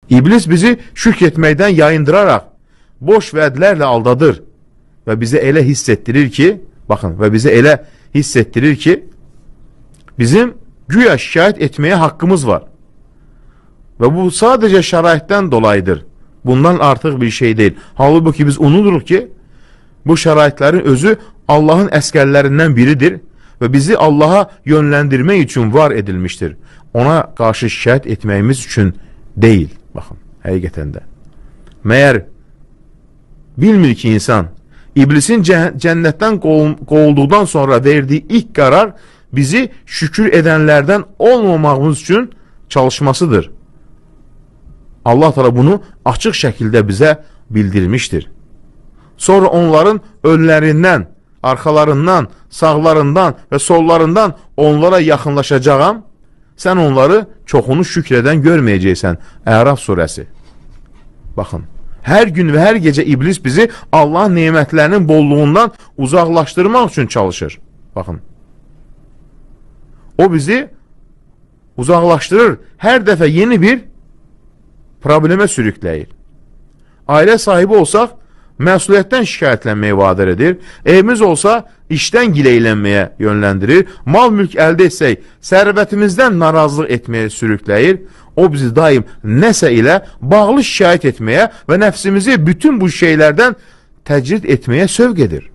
İblis bizi şirk etməkdən yayındıraraq boş vədlərlə aldadır və bizə elə hiss etdirir ki, baxın, və bizə elə hiss etdirir ki, bizim güya şikayət etməyə haqqımız var. Və bu sadəcə şəraitdən dolayıdır. Bundan artıq bir şey deyil. Halbuki biz unuduruq ki, bu şəraitlərin özü Allahın əskərlərindən biridir və bizi Allaha yönləndirmək üçün var edilmişdir. Ona qarşı şikayət etməyimiz üçün deyil. Baxın, həqiqətən də. Məyər bilmir ki insan, İblisin cənnətdən qovulduqdan sonra verdiyi ilk qərar bizi şükür edənlərdən olmamağımız üçün çalışmasıdır. Allah Teala bunu açıq şəkildə bizə bildirmişdir. Sonra onların önlərindən, arxalarından, sağlarından və sollarından onlara yaxınlaşacağam. Sən onları çoxunu şükrədən görməyəcəksən. Əraf surəsi. Baxın, hər gün və hər gecə iblis bizi Allahın nemətlərinin bolluğundan uzaqlaşdırmaq üçün çalışır. Baxın. O bizi uzaqlaşdırır. Hər dəfə yeni bir problemə sürükləyir. Ailə sahibi olsaq, məsuliyyətdən şikayətlənməyə vadar edir. Evimiz olsa, işdən gileylənməyə yönləndirir. Mal-mülk əldə etsək, sərvətimizdən narazılıq etməyə sürükləyir. O bizi daim nəsə ilə bağlı şikayət etməyə və nəfsimizi bütün bu şeylərdən təcrid etməyə sövq edir.